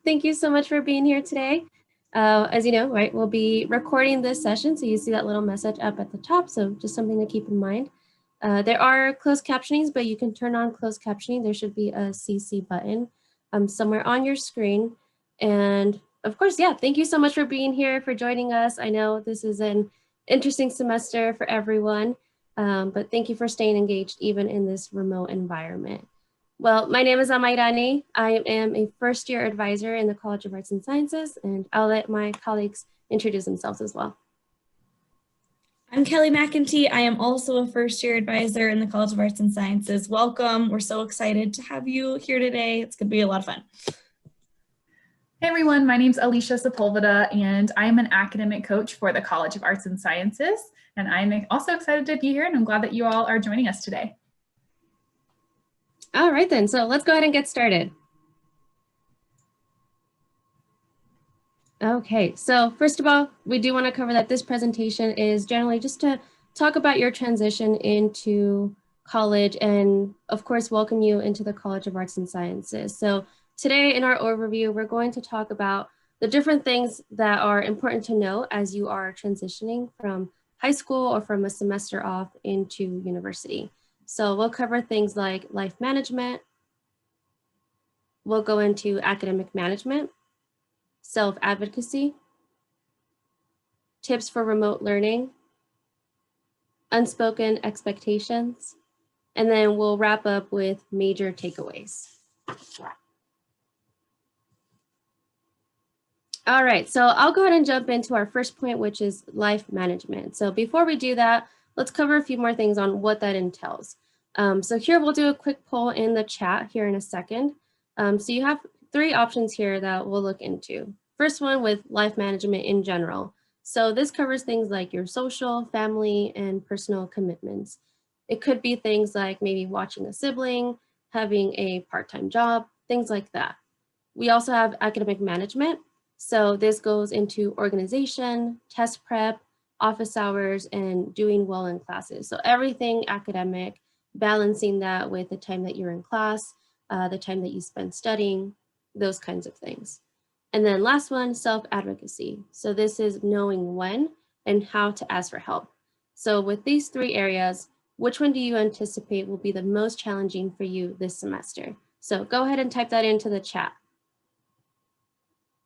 Thank you so much for being here today. As you know, right, we'll be recording this session, so you see that little message up at the top, so just something to keep in mind. There are closed captionings, but you can turn on closed captioning. There should be a CC button somewhere on your screen. And of course, yeah, thank you so much for being here, for joining us. I know this is an interesting semester for everyone, but thank you for staying engaged even in this remote environment. Well, my name is Amairani. I am a first-year advisor in the College of Arts and Sciences, and I'll let my colleagues introduce themselves as well. I'm Kelly McEntee. I am also a first-year advisor in the College of Arts and Sciences. Welcome. We're so excited to have you here today. It's going to be a lot of fun. Hey everyone, my name is Alicia Sepulveda, and I'm an academic coach for the College of Arts and Sciences. And I'm also excited to be here, and I'm glad that you all are joining us today. All right then, so let's go ahead and get started. Okay, so first of all, we do want to cover that this presentation is generally just to talk about your transition into college and of course welcome you into the College of Arts and Sciences. So today in our overview, we're going to talk about the different things that are important to know as you are transitioning from high school or from a semester off into university. So we'll cover things like life management. We'll go into academic management, self-advocacy, tips for remote learning, unspoken expectations, and then we'll wrap up with major takeaways. All right, so I'll go ahead and jump into our first point, which is life management. So before we do that, let's cover a few more things on what that entails. So here we'll do a quick poll in the chat here in a second. So you have three options here that we'll look into. First one with life management in general. So this covers things like your social, family, and personal commitments. It could be things like maybe watching a sibling, having a part-time job, things like that. We also have academic management. So this goes into organization, test prep, office hours, and doing well in classes. So everything academic, balancing that with the time that you're in class, the time that you spend studying, those kinds of things. And then last one, self-advocacy. So this is knowing when and how to ask for help. So with these three areas, which one do you anticipate will be the most challenging for you this semester? So go ahead and type that into the chat.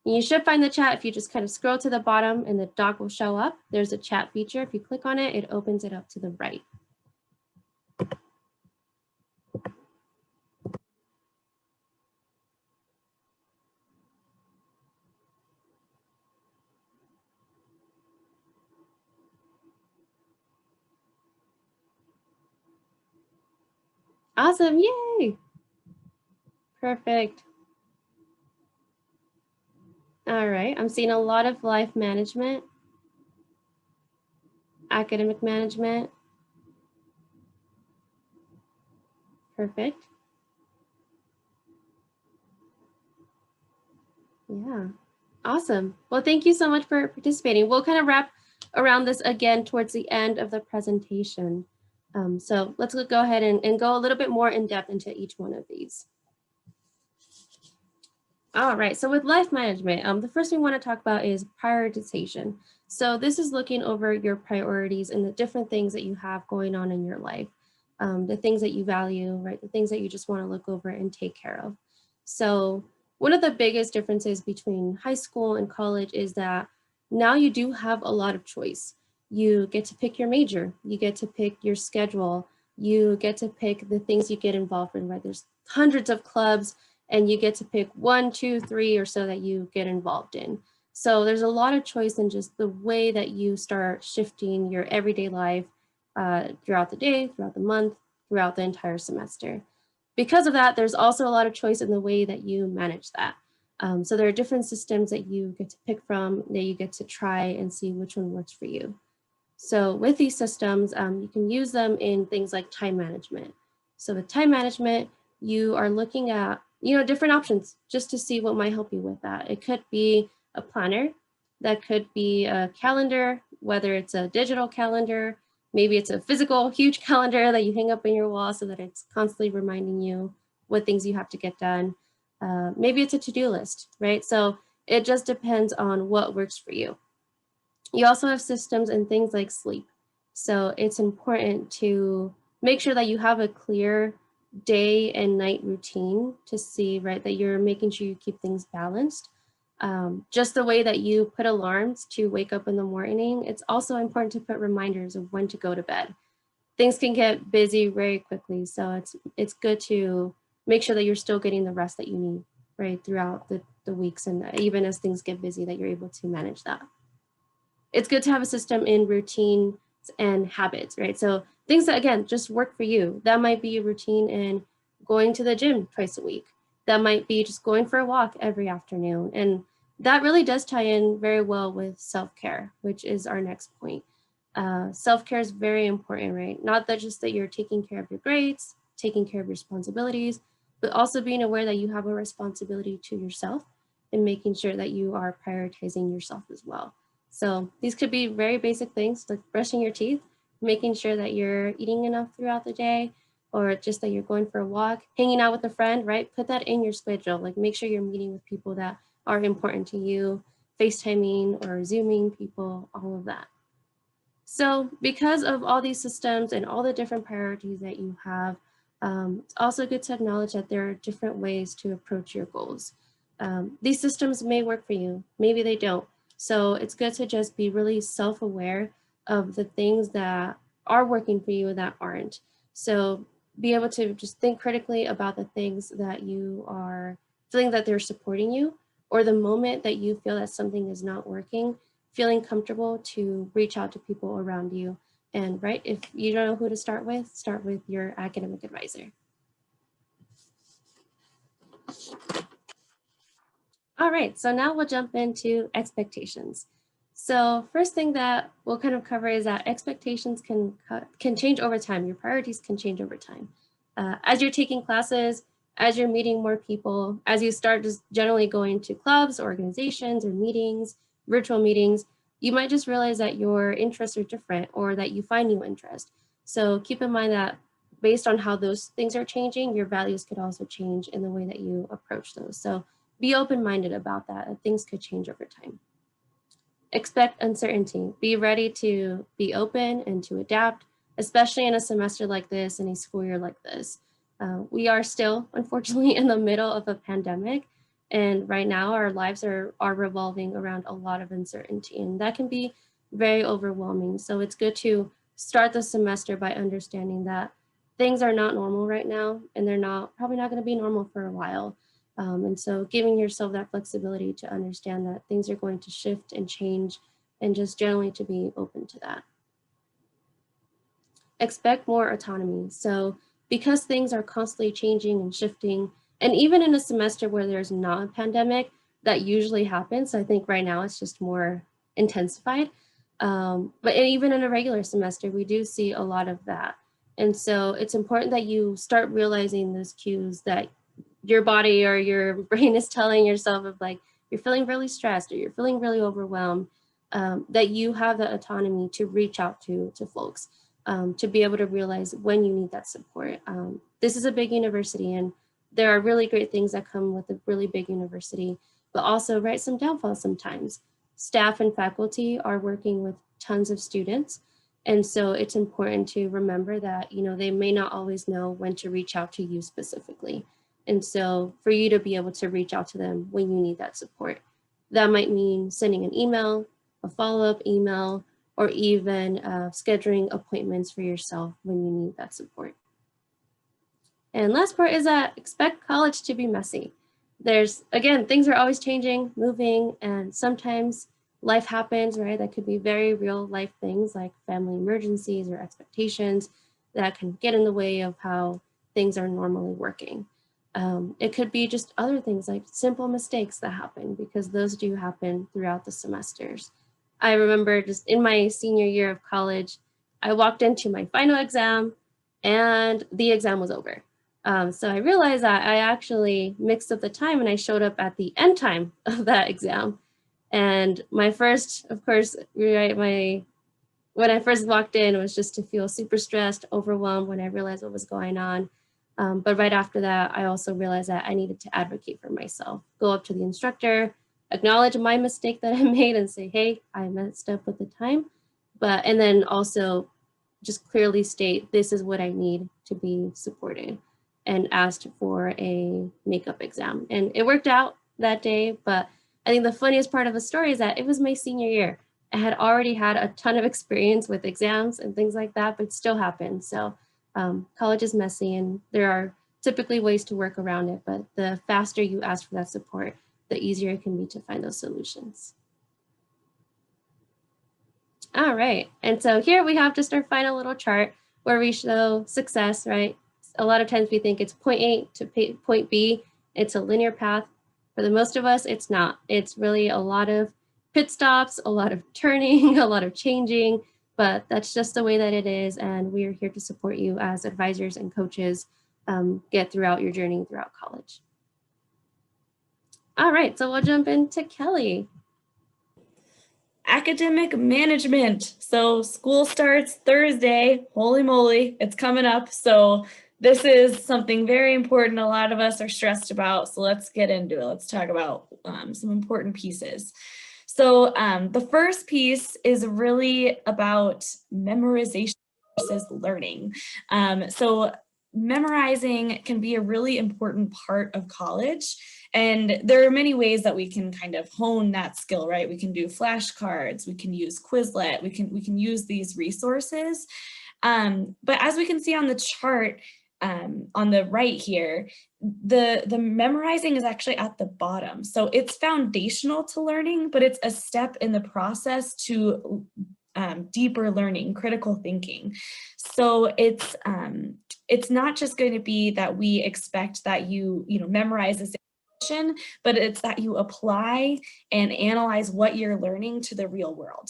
You should find the chat if you just kind of scroll to the bottom and the doc will show up. There's a chat feature. If you click on it, it opens it up to the right. Awesome, yay! Perfect. All right, I'm seeing a lot of life management, academic management. Perfect. Yeah, awesome. Well, thank you so much for participating. We'll kind of wrap around this again towards the end of the presentation. So let's go ahead and go a little bit more in depth into each one of these. All right, so with life management, the first thing we want to talk about is prioritization. So this is looking over your priorities and the different things that you have going on in your life, the things that you value, right? The things that you just want to look over and take care of. So one of the biggest differences between high school and college is that now you do have a lot of choice. You get to pick your major, you get to pick your schedule, you get to pick the things you get involved in, right? There's hundreds of clubs, and you get to pick 1, 2, 3 or so that you get involved in. So there's a lot of choice in just the way that you start shifting your everyday life throughout the day, throughout the month, throughout the entire semester. Because of that, there's also a lot of choice in the way that you manage that. So there are different systems that you get to pick from, that you get to try and see which one works for you. So with these systems, you can use them in things like time management. So with time management, you are looking at different options just to see what might help you with that. It could be a planner, that could be a calendar, whether it's a digital calendar, maybe it's a physical huge calendar that you hang up in your wall so that it's constantly reminding you what things you have to get done. Maybe it's a to-do list, right? So it just depends on what works for you. You also have systems and things like sleep. So it's important to make sure that you have a clear day and night routine to see, right, that you're making sure you keep things balanced. Just the way that you put alarms to wake up in the morning, it's also important to put reminders of when to go to bed. Things can get busy very quickly, so it's good to make sure that you're still getting the rest that you need, right, throughout the weeks, and even as things get busy, that you're able to manage that. It's good to have a system in routines and habits, right? So things that, again, just work for you. That might be a routine in going to the gym twice a week. That might be just going for a walk every afternoon. And that really does tie in very well with self-care, which is our next point. Self-care is very important, right? Not that just that you're taking care of your grades, taking care of your responsibilities, but also being aware that you have a responsibility to yourself and making sure that you are prioritizing yourself as well. So these could be very basic things like brushing your teeth, making sure that you're eating enough throughout the day, or just that you're going for a walk, hanging out with a friend, right? Put that in your schedule. Like make sure you're meeting with people that are important to you, FaceTiming or Zooming people, all of that. So because of all these systems and all the different priorities that you have, it's also good to acknowledge that there are different ways to approach your goals. These systems may work for you, maybe they don't. So it's good to just be really self-aware of the things that are working for you and that aren't. So be able to just think critically about the things that you are feeling that they're supporting you, or the moment that you feel that something is not working, feeling comfortable to reach out to people around you. And right, if you don't know who to start with your academic advisor. All right, so now we'll jump into expectations. So first thing that we'll kind of cover is that expectations can change over time. Your priorities can change over time. As you're taking classes, as you're meeting more people, as you start just generally going to clubs, organizations, or meetings, virtual meetings, you might just realize that your interests are different or that you find new interest. So keep in mind that based on how those things are changing, your values could also change in the way that you approach those. So be open-minded about that. Things could change over time. Expect uncertainty. Be ready to be open and to adapt, especially in a semester like this, in a school year like this. We are still, unfortunately, in the middle of a pandemic. And right now our lives are revolving around a lot of uncertainty, and that can be very overwhelming. So it's good to start the semester by understanding that things are not normal right now, and they're probably not going to be normal for a while. And so giving yourself that flexibility to understand that things are going to shift and change, and just generally to be open to that. Expect more autonomy. So because things are constantly changing and shifting, and even in a semester where there's not a pandemic, that usually happens. I think right now it's just more intensified. But even in a regular semester, we do see a lot of that. And so it's important that you start realizing those cues that your body or your brain is telling yourself of, like, you're feeling really stressed or you're feeling really overwhelmed, that you have the autonomy to reach out to folks, to be able to realize when you need that support. This is a big university, and there are really great things that come with a really big university, but also, right, some downfalls sometimes. Staff and faculty are working with tons of students. And so it's important to remember that, they may not always know when to reach out to you specifically. And so for you to be able to reach out to them when you need that support, that might mean sending an email, a follow-up email, or even scheduling appointments for yourself when you need that support. And last part is that expect college to be messy. Again, things are always changing, moving, and sometimes life happens, right? That could be very real life things like family emergencies or expectations that can get in the way of how things are normally working. It could be just other things like simple mistakes that happen, because those do happen throughout the semesters. I remember just in my senior year of college, I walked into my final exam and the exam was over. So I realized that I actually mixed up the time and I showed up at the end time of that exam. And my first, of course, right, when I first walked in, it was just to feel super stressed, overwhelmed when I realized what was going on. But right after that, I also realized that I needed to advocate for myself, go up to the instructor, acknowledge my mistake that I made and say, hey, I messed up with the time. And then also just clearly state, this is what I need to be supported, and asked for a makeup exam. And it worked out that day. But I think the funniest part of the story is that it was my senior year. I had already had a ton of experience with exams and things like that, but it still happened. So college is messy and there are typically ways to work around it, but the faster you ask for that support, the easier it can be to find those solutions. All right, and so here we have just our final little chart where we show success, right? A lot of times we think it's point A to point B, it's a linear path. For the most of us, it's not. It's really a lot of pit stops, a lot of turning, a lot of changing, but that's just the way that it is, and we are here to support you as advisors and coaches get throughout your journey throughout college. All right, so we'll jump into Kelly. Academic management. So school starts Thursday. Holy moly, it's coming up. So this is something very important a lot of us are stressed about. So let's get into it. Let's talk about some important pieces. So the first piece is really about memorization versus learning. So memorizing can be a really important part of college. And there are many ways that we can kind of hone that skill, right? We can do flashcards, we can use Quizlet, we can use these resources. But as we can see on the chart on the right here, the memorizing is actually at the bottom. So it's foundational to learning, but it's a step in the process to deeper learning, critical thinking. So it's not just going to be that we expect that you memorize this, but it's that you apply and analyze what you're learning to the real world.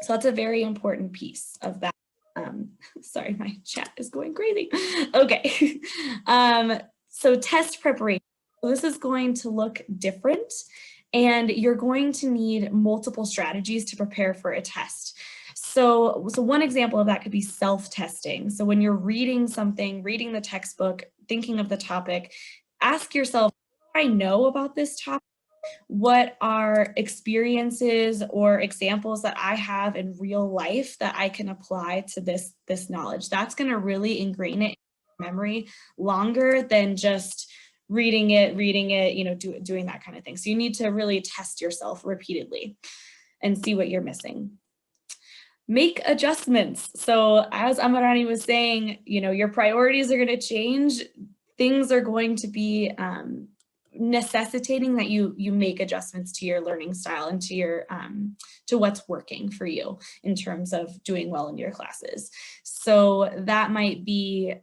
So that's a very important piece of that. Sorry, my chat is going crazy. Okay. So test preparation. So this is going to look different, and you're going to need multiple strategies to prepare for a test. So one example of that could be self-testing. So when you're reading something, reading the textbook, thinking of the topic, ask yourself, I know about this topic? What are experiences or examples that I have in real life that I can apply to this knowledge? That's going to really ingrain it in memory longer than just reading it, doing that kind of thing. So you need to really test yourself repeatedly and see what you're missing. Make adjustments. So as Amarani was saying, your priorities are going to change. Things are going to be necessitating that you make adjustments to your learning style and to your to what's working for you in terms of doing well in your classes. So that might be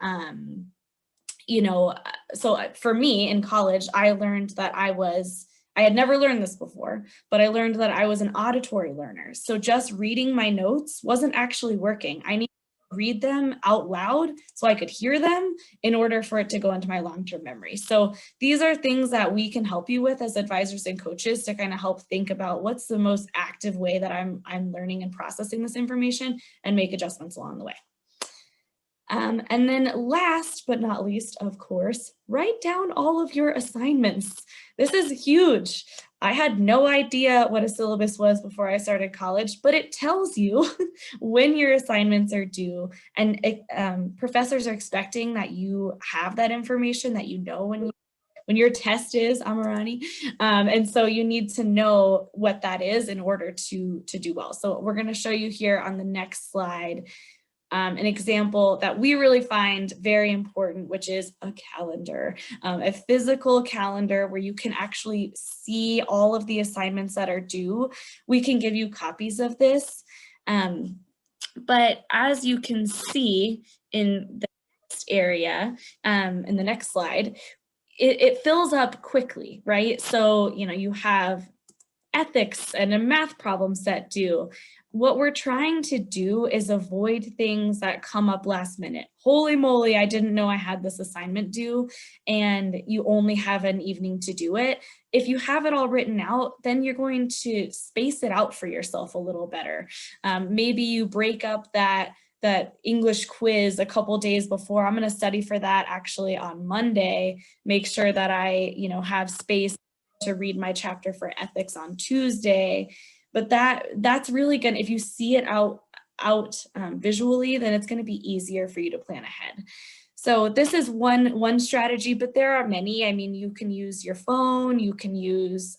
so for me in college, I learned that I had never learned this before, but I learned that I was an auditory learner. So just reading my notes wasn't actually working. I needed to read them out loud so I could hear them in order for it to go into my long-term memory. So these are things that we can help you with as advisors and coaches to kind of help think about what's the most active way that I'm learning and processing this information, and make adjustments along the way. And then last but not least, of course, write down all of your assignments. This is huge. I had no idea what a syllabus was before I started college, but it tells you when your assignments are due, and professors are expecting that you have that information, that you know when your test is, Amarani. And so you need to know what that is in order to do well. So we're going to show you here on the next slide an example that we really find very important, which is a calendar, a physical calendar where you can actually see all of the assignments that are due. We can give you copies of this. But as you can see in the next area, in the next slide, it fills up quickly, right? So, you have ethics and a math problem set due. What we're trying to do is avoid things that come up last minute. Holy moly, I didn't know I had this assignment due, and you only have an evening to do it. If you have it all written out, then you're going to space it out for yourself a little better. Maybe you break up that that English quiz a couple days before. I'm going to study for that actually on Monday, make sure that I, have space to read my chapter for ethics on Tuesday. But that's really good. If you see it out visually, then it's going to be easier for you to plan ahead. So this is one strategy, but there are many. I mean, you can use your phone, you can use,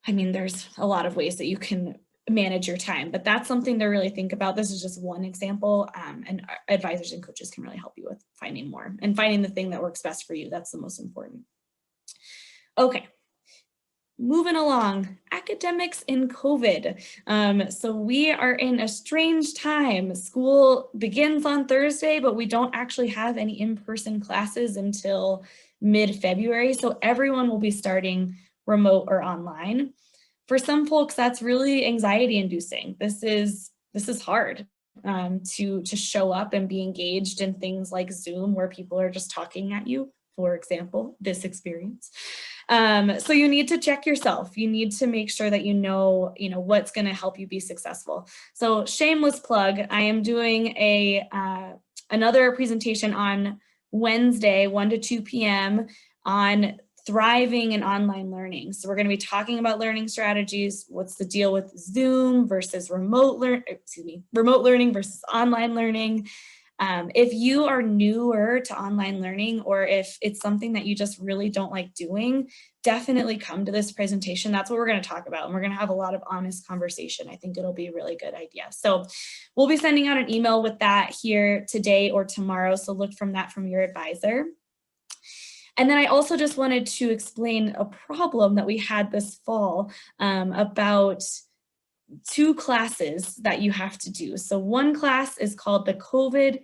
there's a lot of ways that you can manage your time, but that's something to really think about. This is just one example, and advisors and coaches can really help you with finding more and finding the thing that works best for you. That's the most important. Okay. Moving along, academics in COVID. So we are in a strange time. School begins on Thursday, but we don't actually have any in-person classes until mid-February. So everyone will be starting remote or online. For some folks, that's really anxiety inducing. This is hard to show up and be engaged in things like Zoom where people are just talking at you, for example, this experience. So you need to check yourself. You need to make sure that you know what's going to help you be successful. So shameless plug, I am doing another presentation on Wednesday, 1 to 2 p.m. on thriving in online learning. So we're going to be talking about learning strategies. What's the deal with Zoom versus remote learning versus online learning. If you are newer to online learning, or if it's something that you just really don't like doing, definitely come to this presentation. That's what we're going to talk about. And we're going to have a lot of honest conversation. I think it'll be a really good idea. So we'll be sending out an email with that here today or tomorrow. So look from your advisor. And then I also just wanted to explain a problem that we had this fall about 2 classes that you have to do. So one class is called the COVID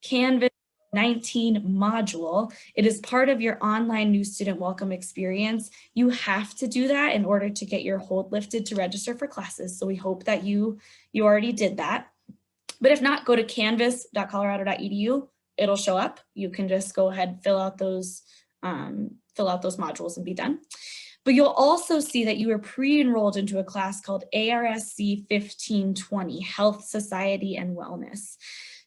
Canvas 19 module. It is part of your online new student welcome experience. You have to do that in order to get your hold lifted to register for classes. So we hope that you already did that. But if not, go to canvas.colorado.edu. It'll show up. You can just go ahead, fill out those modules and be done. But you'll also see that you were pre-enrolled into a class called ARSC 1520, Health, Society, and Wellness.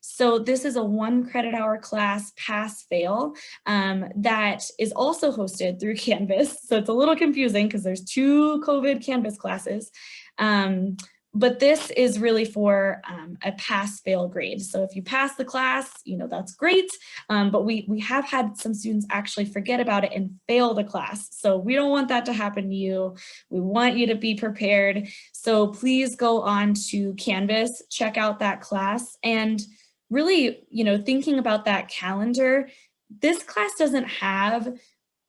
So this is a 1 credit hour class, pass-fail, that is also hosted through Canvas. So it's a little confusing because there's 2 COVID Canvas classes. But this is really for a pass-fail grade. So if you pass the class, that's great. But we have had some students actually forget about it and fail the class. So we don't want that to happen to you. We want you to be prepared. So please go on to Canvas, check out that class, and really, thinking about that calendar. This class doesn't have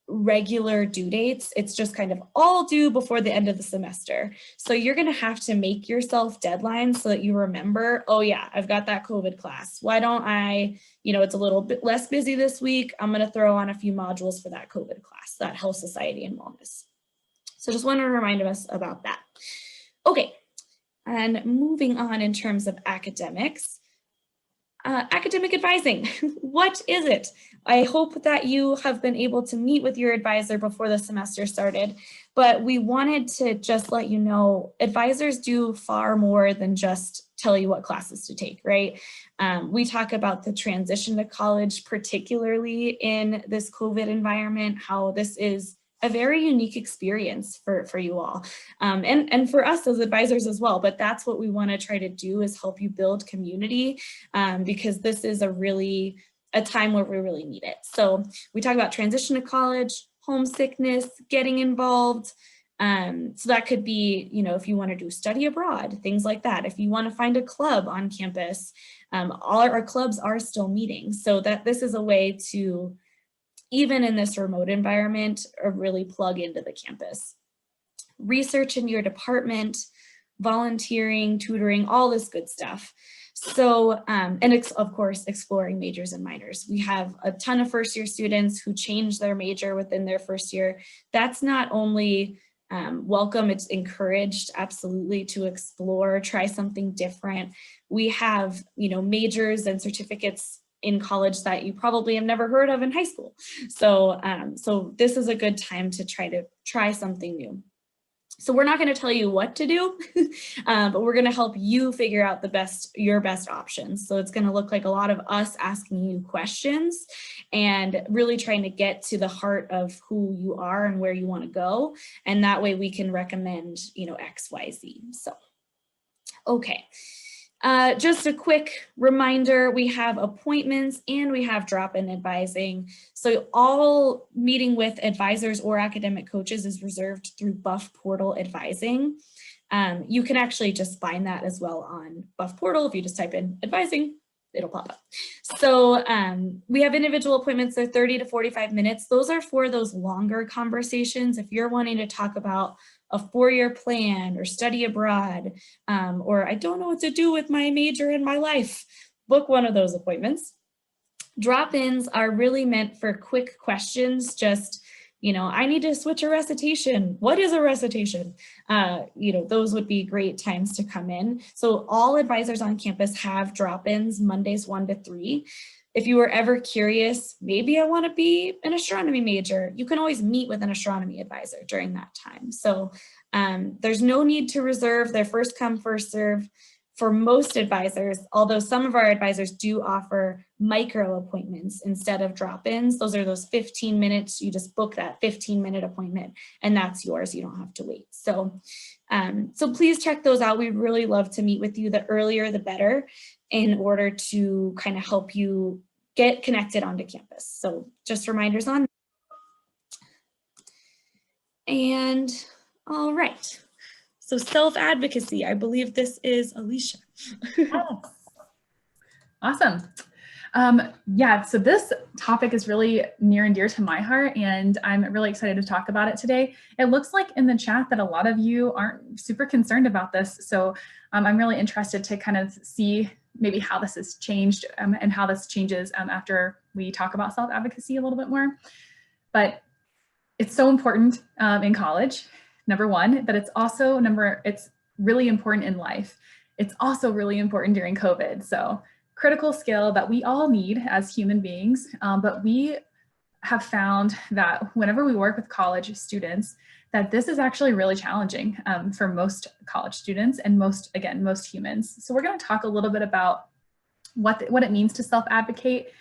regular due dates. It's just kind of all due before the end of the semester. So you're going to have to make yourself deadlines so that you remember, oh yeah, I've got that COVID class. Why don't I, it's a little bit less busy this week. I'm going to throw on a few modules for that COVID class, that Health, Society, and Wellness. So just wanted to remind us about that. Okay, and moving on in terms of academics. Academic advising, what is it? I hope that you have been able to meet with your advisor before the semester started, but we wanted to just let you know, advisors do far more than just tell you what classes to take, right? We talk about the transition to college, particularly in this COVID environment, how this is a very unique experience for you all, and for us as advisors as well. But that's what we want to try to do, is help you build community, because this is a time where we really need it. So we talk about transition to college, homesickness, getting involved. So that could be, if you want to do study abroad, things like that. If you want to find a club on campus, all our clubs are still meeting. So that this is a way to, even in this remote environment, really plug into the campus. Research in your department, volunteering, tutoring, all this good stuff. So, and of course, exploring majors and minors. We have a ton of first-year students who change their major within their first year. That's not only welcome, it's encouraged, absolutely, to explore, try something different. We have, majors and certificates in college that you probably have never heard of in high school. So, so this is a good time to try something new. So we're not going to tell you what to do, but we're going to help you figure out your best options. So it's going to look like a lot of us asking you questions and really trying to get to the heart of who you are and where you want to go. And that way we can recommend, X, Y, Z. So, okay. Just a quick reminder, we have appointments and we have drop-in advising. So all meeting with advisors or academic coaches is reserved through Buff Portal Advising. You can actually just find that as well on Buff Portal. If you just type in advising, it'll pop up. So we have individual appointments. They're 30 to 45 minutes. Those are for those longer conversations. If you're wanting to talk about a 4-year plan or study abroad, or I don't know what to do with my major in my life, book one of those appointments. Drop-ins are really meant for quick questions, just, I need to switch a recitation. What is a recitation? Those would be great times to come in. So all advisors on campus have drop-ins Mondays 1 to 3. If you were ever curious, maybe I want to be an astronomy major, you can always meet with an astronomy advisor during that time. So there's no need to reserve. They're first come, first serve for most advisors, although some of our advisors do offer micro appointments instead of drop-ins. Those are those 15 minutes. You just book that 15-minute appointment and that's yours. You don't have to wait. So please check those out. We'd really love to meet with you. The earlier, the better, in order to kind of help you get connected onto campus. So just reminders on. And all right. So self-advocacy, I believe this is Alicia. Awesome. Yeah, so this topic is really near and dear to my heart, and I'm really excited to talk about it today. It looks like in the chat that a lot of you aren't super concerned about this, so I'm really interested to kind of see maybe how this has changed and how this changes after we talk about self-advocacy a little bit more. But it's so important in college, number one, but it's also it's really important in life. It's also really important during COVID. So critical skill that we all need as human beings, but we have found that whenever we work with college students, that this is actually really challenging for most college students and most humans. So we're going to talk a little bit about what it means to self-advocate,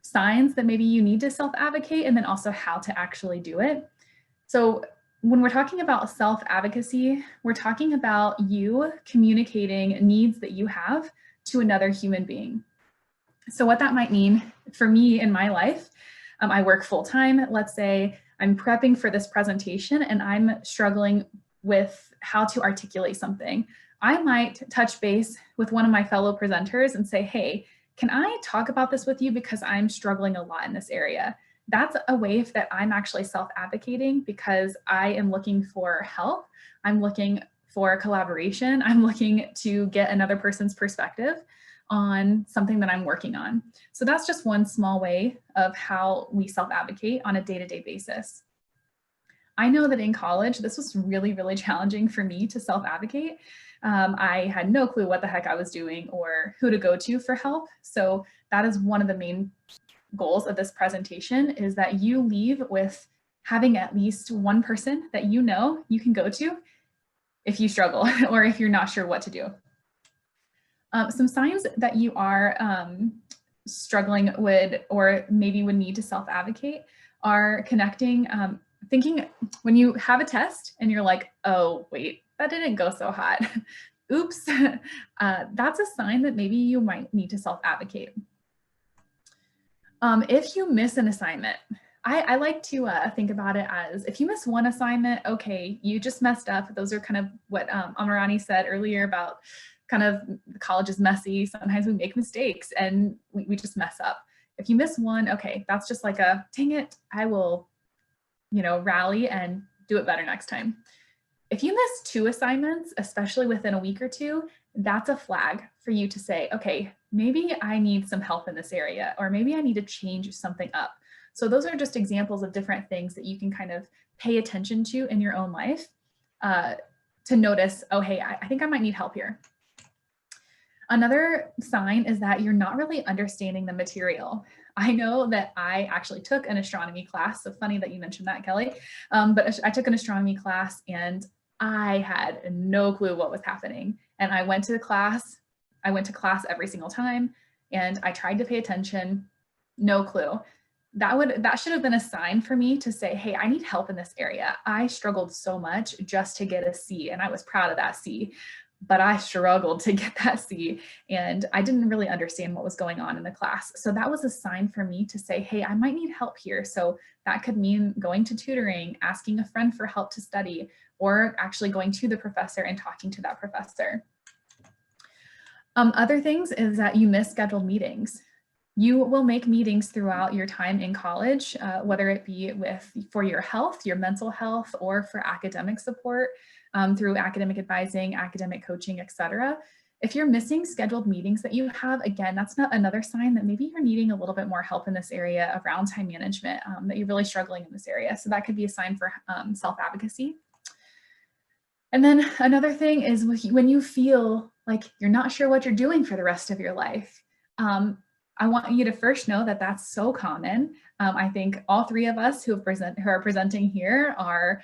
signs that maybe you need to self-advocate, and then also how to actually do it. So when we're talking about self-advocacy, we're talking about you communicating needs that you have to another human being. So what that might mean for me in my life, I work full-time. Let's say I'm prepping for this presentation and I'm struggling with how to articulate something. I might touch base with one of my fellow presenters and say, hey, can I talk about this with you because I'm struggling a lot in this area? That's a way that I'm actually self-advocating because I am looking for help. I'm looking for collaboration. I'm looking to get another person's perspective on something that I'm working on. So that's just one small way of how we self-advocate on a day-to-day basis. I know that in college, this was really, really challenging for me to self-advocate. I had no clue what the heck I was doing or who to go to for help. So that is one of the main goals of this presentation, is that you leave with having at least one person that you know you can go to if you struggle or if you're not sure what to do. Some signs that you are struggling with or maybe would need to self-advocate are connecting, thinking when you have a test and you're like, oh, wait, that didn't go so hot. Oops, that's a sign that maybe you might need to self-advocate. If you miss an assignment, I like to think about it as if you miss one assignment, okay, you just messed up. Those are kind of what Amarani said earlier about kind of college is messy. Sometimes we make mistakes and we just mess up. If you miss one, okay, that's just like a, dang it, I will, rally and do it better next time. If you miss 2 assignments, especially within a week or 2, that's a flag for you to say, okay, maybe I need some help in this area, or maybe I need to change something up. So those are just examples of different things that you can kind of pay attention to in your own life to notice, oh, hey, I think I might need help here. Another sign is that you're not really understanding the material. I know that I actually took an astronomy class, so funny that you mentioned that, Kelly, but I took an astronomy class and I had no clue what was happening. And I went to class every single time, and I tried to pay attention, no clue. That should have been a sign for me to say, hey, I need help in this area. I struggled so much just to get a C, and I was proud of that C, but I struggled to get that C, and I didn't really understand what was going on in the class. So that was a sign for me to say, hey, I might need help here. So that could mean going to tutoring, asking a friend for help to study, or actually going to the professor and talking to that professor. Other things is that you miss scheduled meetings. You will make meetings throughout your time in college, whether it be for your health, your mental health, or for academic support through academic advising, academic coaching, etc. If you're missing scheduled meetings that you have, again, that's not another sign that maybe you're needing a little bit more help in this area around time management, that you're really struggling in this area. So that could be a sign for self-advocacy. And then another thing is when you feel like you're not sure what you're doing for the rest of your life. I want you to first know that that's so common. I think all three of us who are presenting here are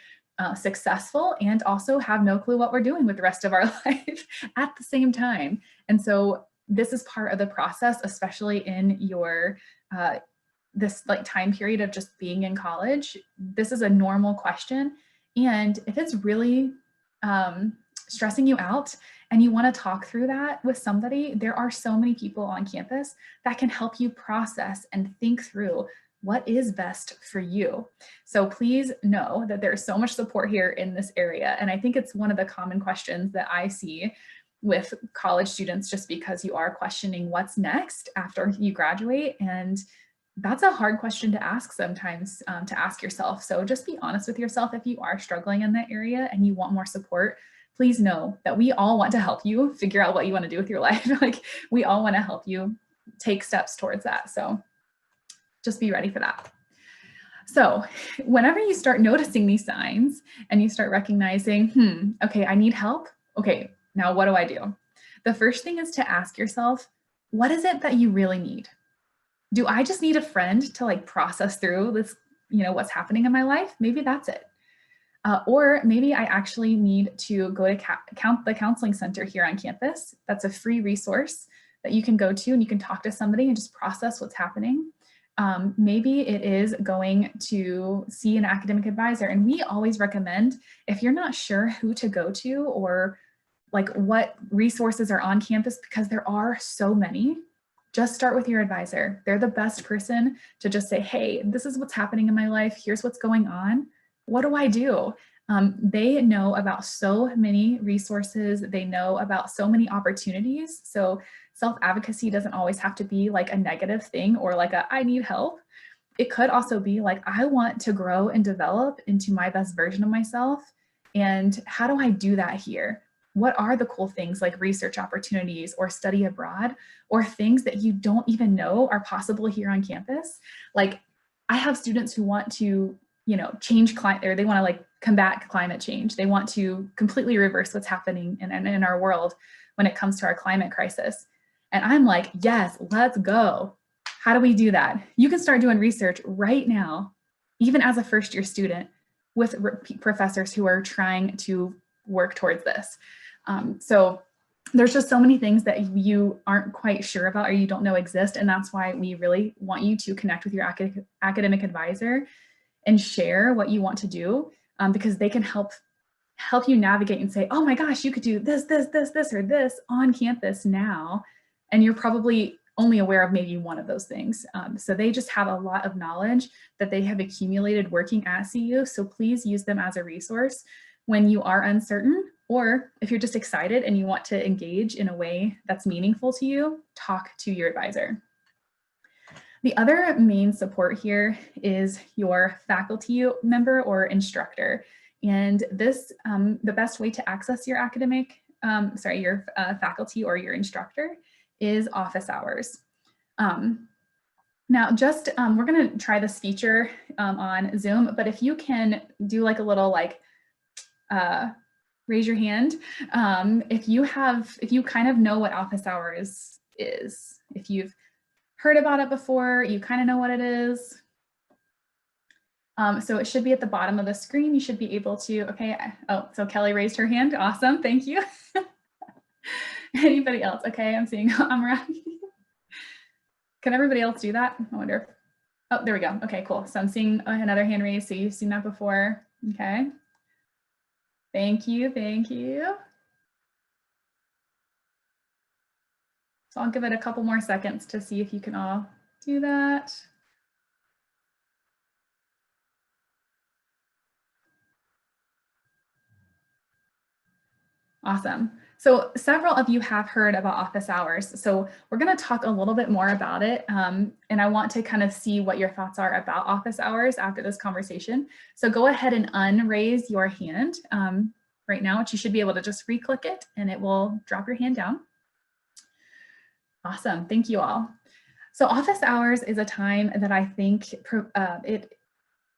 successful and also have no clue what we're doing with the rest of our life at the same time. And so this is part of the process, especially in your this like time period of just being in college. This is a normal question. And if it's really stressing you out and you want to talk through that with somebody, there are so many people on campus that can help you process and think through what is best for you. So please know that there's so much support here in this area. And I think it's one of the common questions that I see with college students, just because you are questioning what's next after you graduate. And that's a hard question to ask sometimes, to ask yourself. So just be honest with yourself. If you are struggling in that area and you want more support, please know that we all want to help you figure out what you want to do with your life. Like, we all want to help you take steps towards that. So just be ready for that. So whenever you start noticing these signs and you start recognizing, okay, I need help. Okay, now what do I do? The first thing is to ask yourself, what is it that you really need? Do I just need a friend to like process through this, what's happening in my life? Maybe that's it. Or maybe I actually need to go to the counseling center here on campus. That's a free resource that you can go to and you can talk to somebody and just process what's happening. Maybe it is going to see an academic advisor. And we always recommend, if you're not sure who to go to or like what resources are on campus, because there are so many, just start with your advisor. They're the best person to just say, hey, this is what's happening in my life. Here's what's going on. What do I do? They know about so many resources. They know about so many opportunities. So self-advocacy doesn't always have to be like a negative thing or like I need help. It could also be like, I want to grow and develop into my best version of myself. And how do I do that here? What are the cool things like research opportunities or study abroad or things that you don't even know are possible here on campus? Like, I have students who want to, change climate, or they want to like combat climate change. They want to completely reverse what's happening in our world when it comes to our climate crisis. And I'm like, yes, let's go. How do we do that? You can start doing research right now, even as a first year student, with professors who are trying to work towards this. So there's just so many things that you aren't quite sure about or you don't know exist. And that's why we really want you to connect with your academic advisor and share what you want to do, because they can help you navigate and say, oh my gosh, you could do this, or this on campus now. And you're probably only aware of maybe one of those things. So they just have a lot of knowledge that they have accumulated working at CU. So please use them as a resource when you are uncertain, or if you're just excited and you want to engage in a way that's meaningful to you, talk to your advisor. The other main support here is your faculty member or instructor. And this, the best way to access your your faculty or your instructor is office hours. Now, we're gonna try this feature on Zoom, but if you can do like a little raise your hand, if you kind of know what office hours is, if you've heard about it before, you kind of know what it is. So it should be at the bottom of the screen. You should be able to, okay. Oh, so Kelly raised her hand. Awesome. Thank you. Anybody else? Okay, I'm seeing Amra. Can everybody else do that? I wonder. Oh, there we go. Okay, cool. So I'm seeing another hand raised. So you've seen that before. Okay. Thank you. Thank you. So I'll give it a couple more seconds to see if you can all do that. Awesome. So several of you have heard about office hours. So we're going to talk a little bit more about it. And I want to kind of see what your thoughts are about office hours after this conversation. So go ahead and unraise your hand right now, which you should be able to just re-click it and it will drop your hand down. Awesome. Thank you all. So office hours is a time that I think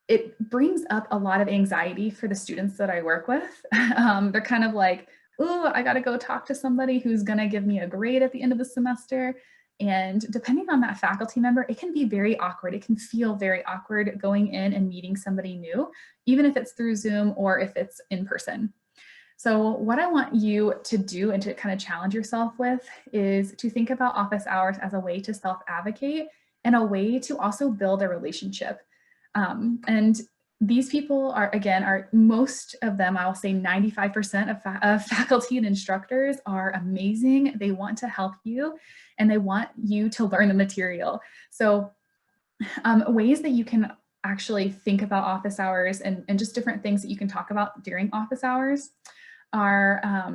it brings up a lot of anxiety for the students that I work with. They're kind of like, oh, I got to go talk to somebody who's going to give me a grade at the end of the semester. And depending on that faculty member, it can be very awkward. It can feel very awkward going in and meeting somebody new, even if it's through Zoom or if it's in person. So what I want you to do and to kind of challenge yourself with is to think about office hours as a way to self-advocate and a way to also build a relationship. And these people are, again, most of them, I will say 95% of faculty and instructors are amazing. They want to help you and they want you to learn the material. So ways that you can actually think about office hours and just different things that you can talk about during office hours are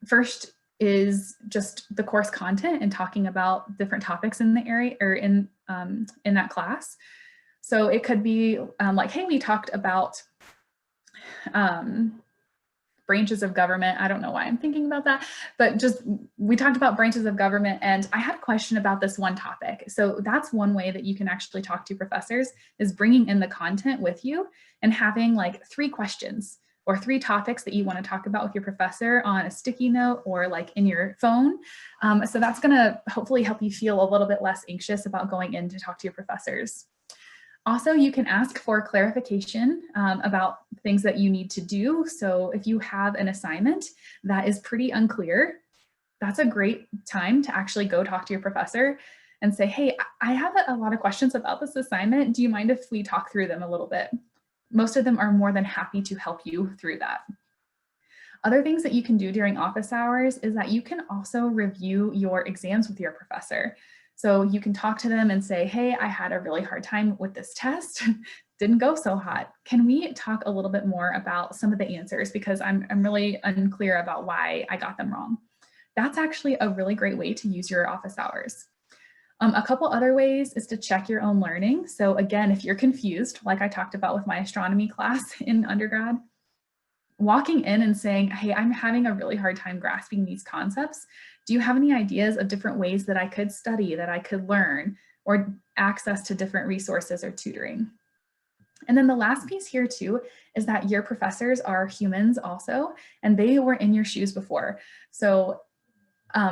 first is just the course content and talking about different topics in the area or in that class. So it could be like, hey, we talked about branches of government. I don't know why I'm thinking about that, but just we talked about branches of government and I had a question about this one topic. So that's one way that you can actually talk to professors is bringing in the content with you and having like 3 questions or 3 topics that you want to talk about with your professor on a sticky note or like in your phone. So that's going to hopefully help you feel a little bit less anxious about going in to talk to your professors. Also, you can ask for clarification about things that you need to do. So if you have an assignment that is pretty unclear, that's a great time to actually go talk to your professor and say, hey, I have a lot of questions about this assignment. Do you mind if we talk through them a little bit? Most of them are more than happy to help you through that. Other things that you can do during office hours is that you can also review your exams with your professor. So you can talk to them and say, hey, I had a really hard time with this test. Didn't go so hot. Can we talk a little bit more about some of the answers because I'm really unclear about why I got them wrong. That's actually a really great way to use your office hours. A couple other ways is to check your own learning. So again, if you're confused, like I talked about with my astronomy class in undergrad, walking in and saying, hey, I'm having a really hard time grasping these concepts. Do you have any ideas of different ways that I could study, that I could learn, or access to different resources or tutoring? And then the last piece here too is that your professors are humans also, and they were in your shoes before. So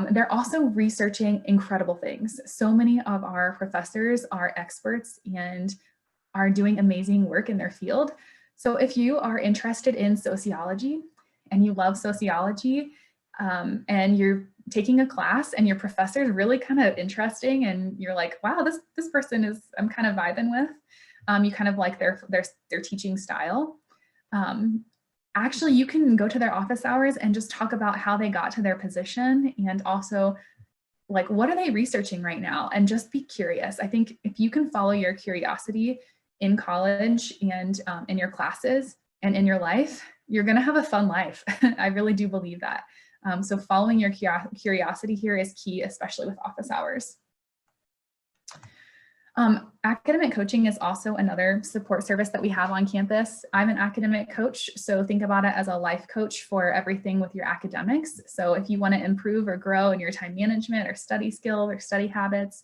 they're also researching incredible things. So many of our professors are experts and are doing amazing work in their field. So if you are interested in sociology and you love sociology and you're taking a class and your professor is really kind of interesting and you're like, wow, this person is, I'm kind of vibing with, you kind of like their teaching style. Actually, you can go to their office hours and just talk about how they got to their position and also like, what are they researching right now? And just be curious. I think if you can follow your curiosity in college and in your classes and in your life, you're going to have a fun life. I really do believe that. So following your curiosity here is key, especially with office hours. Academic coaching is also another support service that we have on campus. I'm an academic coach, so think about it as a life coach for everything with your academics. So if you want to improve or grow in your time management or study skills or study habits,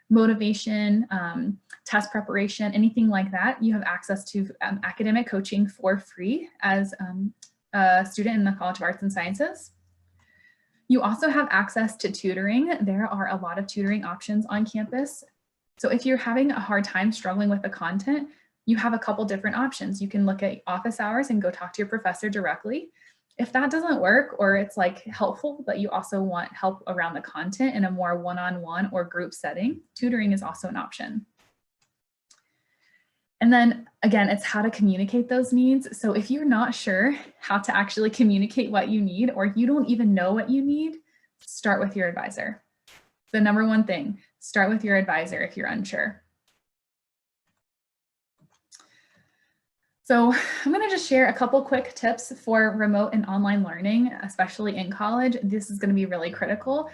motivation, test preparation, anything like that, you have access to academic coaching for free as a student in the College of Arts and Sciences. You also have access to tutoring. There are a lot of tutoring options on campus. So if you're having a hard time struggling with the content, you have a couple different options. You can look at office hours and go talk to your professor directly. If that doesn't work, or it's like helpful, but you also want help around the content in a more one-on-one or group setting, tutoring is also an option. And then again, it's how to communicate those needs. So if you're not sure how to actually communicate what you need, or you don't even know what you need, start with your advisor. The number one thing, start with your advisor if you're unsure. So I'm going to just share a couple quick tips for remote and online learning, especially in college. This is going to be really critical.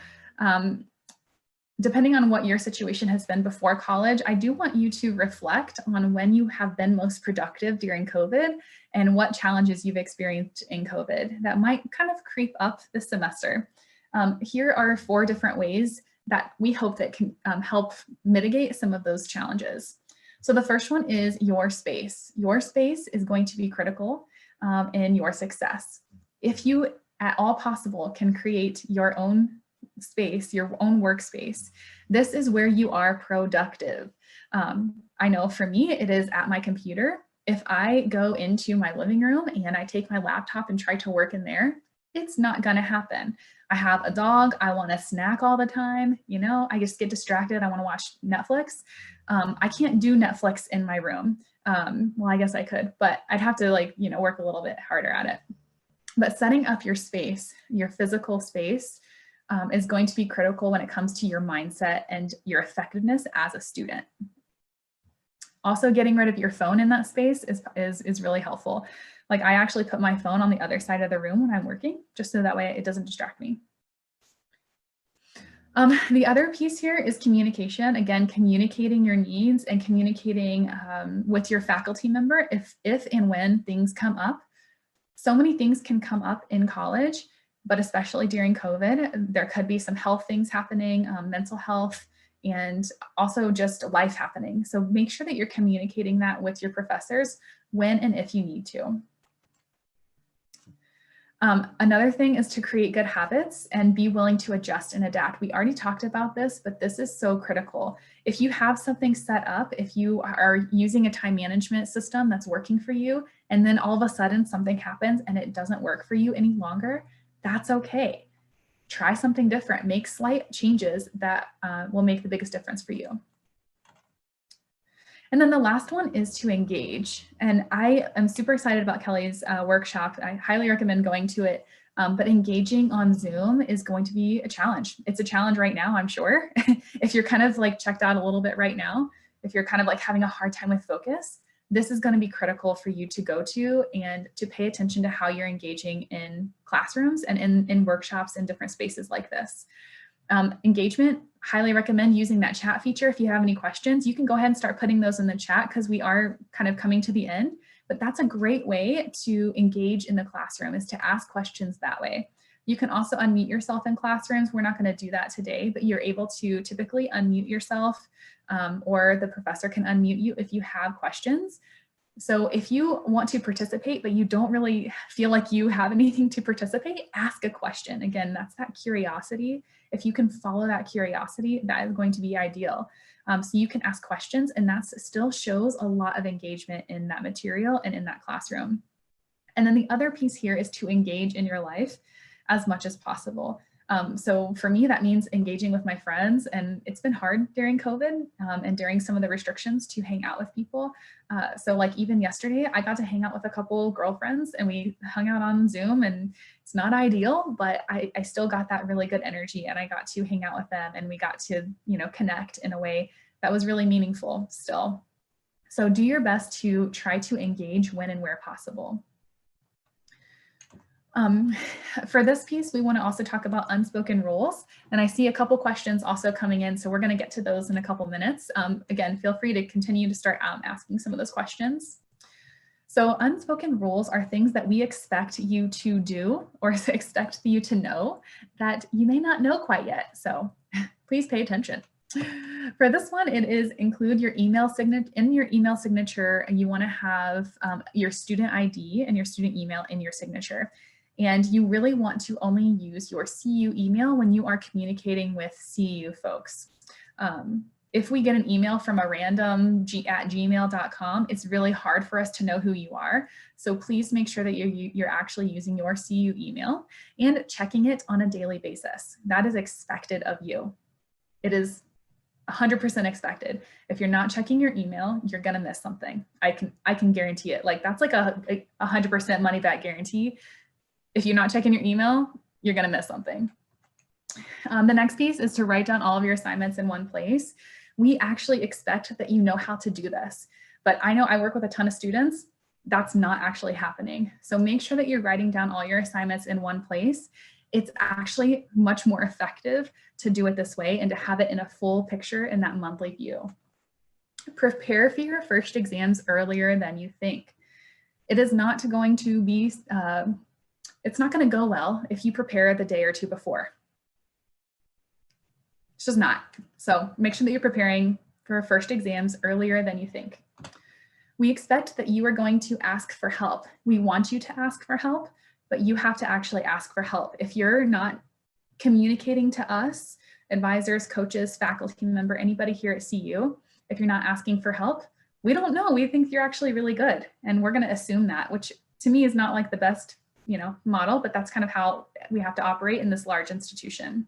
Depending on what your situation has been before college, I do want you to reflect on when you have been most productive during COVID and what challenges you've experienced in COVID that might kind of creep up this semester. Here are 4 different ways that we hope that can help mitigate some of those challenges. So the first one is your space. Your space is going to be critical in your success. If you at all possible can create your own space, your own workspace, this is where you are productive. I know for me, it is at my computer. If I go into my living room and I take my laptop and try to work in there, it's not gonna happen. I have a dog, I wanna snack all the time, you know, I just get distracted, I wanna watch Netflix. I can't do Netflix in my room. Well, I guess I could, but I'd have to like, you know, work a little bit harder at it. But setting up your space, your physical space, is going to be critical when it comes to your mindset and your effectiveness as a student. Also, getting rid of your phone in that space is really helpful. Like I actually put my phone on the other side of the room when I'm working, just so that way it doesn't distract me. The other piece here is communication. Again, communicating your needs and communicating with your faculty member if and when things come up. So many things can come up in college, but especially during COVID, there could be some health things happening, mental health, and also just life happening. So make sure that you're communicating that with your professors when and if you need to. Another thing is to create good habits and be willing to adjust and adapt. We already talked about this, but this is so critical. If you have something set up, if you are using a time management system that's working for you, and then all of a sudden something happens and it doesn't work for you any longer, that's okay. Try something different, make slight changes that will make the biggest difference for you. And then the last one is to engage. And I am super excited about Kelly's workshop. I highly recommend going to it, but engaging on Zoom is going to be a challenge. It's a challenge right now, I'm sure. If you're kind of like checked out a little bit right now, if you're kind of like having a hard time with focus, this is going to be critical for you to go to and to pay attention to how you're engaging in classrooms and in workshops and different spaces like this. Engagement, highly recommend using that chat feature. If you have any questions, you can go ahead and start putting those in the chat because we are kind of coming to the end, but that's a great way to engage in the classroom, is to ask questions that way. You can also unmute yourself in classrooms. We're not going to do that today, but you're able to typically unmute yourself or the professor can unmute you if you have questions. So if you want to participate, but you don't really feel like you have anything to participate, ask a question. Again, that's that curiosity. If you can follow that curiosity, that is going to be ideal. So you can ask questions, and that still shows a lot of engagement in that material and in that classroom. And then the other piece here is to engage in your life as much as possible. So for me, that means engaging with my friends, and it's been hard during COVID and during some of the restrictions to hang out with people. So like even yesterday, I got to hang out with a couple girlfriends and we hung out on Zoom, and it's not ideal, but I still got that really good energy and I got to hang out with them and we got to, you know, connect in a way that was really meaningful still. So do your best to try to engage when and where possible. For this piece, we want to also talk about unspoken rules, and I see a couple questions also coming in, so we're going to get to those in a couple minutes. Again, feel free to continue to start asking some of those questions. So unspoken rules are things that we expect you to do or expect you to know that you may not know quite yet, so please pay attention. For this one, it is include your email signature. In your email signature, you want to have your student ID and your student email in your signature. And you really want to only use your CU email when you are communicating with CU folks. if we get an email from a random at gmail.com, it's really hard for us to know who you are. So please make sure that you're actually using your CU email and checking it on a daily basis. That is expected of you. It is 100% expected. If you're not checking your email, you're gonna miss something. I can guarantee it. Like that's like a 100% money back guarantee. If you're not checking your email, you're gonna miss something. The next piece is to write down all of your assignments in one place. We actually expect that you know how to do this, but I know I work with a ton of students. That's not actually happening. So make sure that you're writing down all your assignments in one place. It's actually much more effective to do it this way and to have it in a full picture in that monthly view. Prepare for your first exams earlier than you think. It is not going to be, it's not going to go well if you prepare the day or two before. It's just not. So make sure that you're preparing for first exams earlier than you think. We expect that you are going to ask for help. We want you to ask for help, but you have to actually ask for help. If you're not communicating to us, advisors, coaches, faculty member, anybody here at CU, if you're not asking for help, we don't know. We think you're actually really good. And we're going to assume that, which to me is not like the best, model, but that's kind of how we have to operate in this large institution.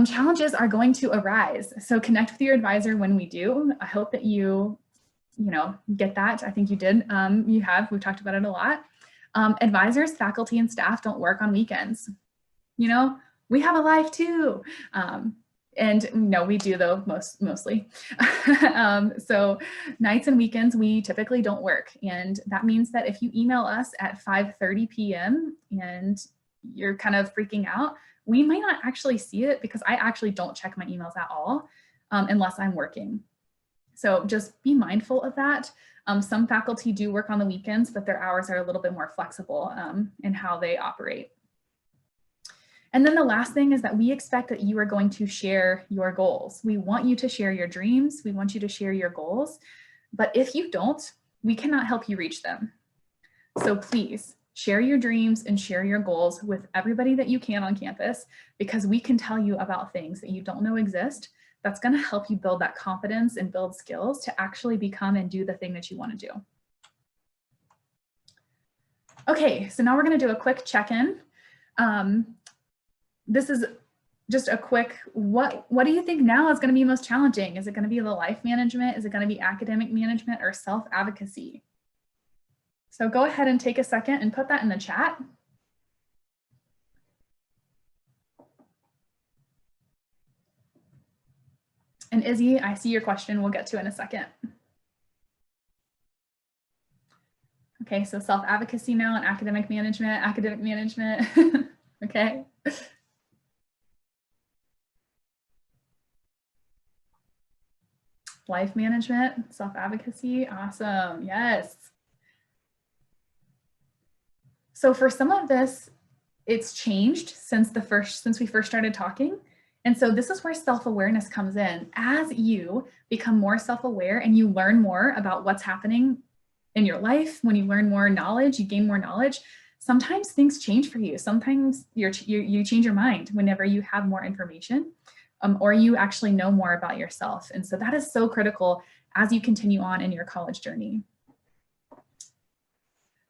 Challenges are going to arise. So connect with your advisor when we do. I hope that you get that. I think you did. We've talked about it a lot. Advisors, faculty, and staff don't work on weekends. We have a life too. And no, we do though, mostly. So nights and weekends, we typically don't work. And that means that if you email us at 5:30 p.m. and you're kind of freaking out, we might not actually see it because I actually don't check my emails at all unless I'm working. So just be mindful of that. Some faculty do work on the weekends, but their hours are a little bit more flexible in how they operate. And then the last thing is that we expect that you are going to share your goals. We want you to share your dreams. We want you to share your goals. But if you don't, we cannot help you reach them. So please share your dreams and share your goals with everybody that you can on campus, because we can tell you about things that you don't know exist. That's going to help you build that confidence and build skills to actually become and do the thing that you want to do. Okay, so now we're going to do a quick check-in. This is just a quick, what do you think now is going to be most challenging? Is it going to be the life management? Is it going to be academic management or self-advocacy? So go ahead and take a second and put that in the chat. And Izzy, I see your question. We'll get to in a second. Okay, so self-advocacy now and academic management. Okay. Life management, self-advocacy, awesome, yes. So for some of this, it's changed since we first started talking. And so this is where self-awareness comes in. As you become more self-aware and you learn more about what's happening in your life, when you learn more knowledge, you gain more knowledge, sometimes things change for you. Sometimes you change your mind whenever you have more information. Or you actually know more about yourself. And so that is so critical as you continue on in your college journey.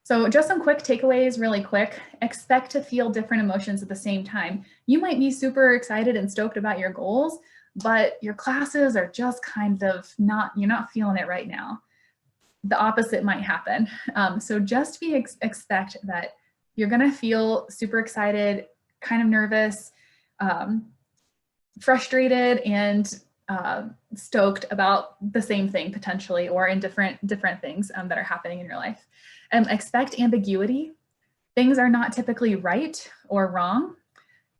So just some quick takeaways really quick. Expect to feel different emotions at the same time. You might be super excited and stoked about your goals, but your classes are just kind of you're not feeling it right now. The opposite might happen. So just expect that you're gonna feel super excited, kind of nervous, frustrated and stoked about the same thing potentially, or in different things that are happening in your life. Expect ambiguity. Things are not typically right or wrong.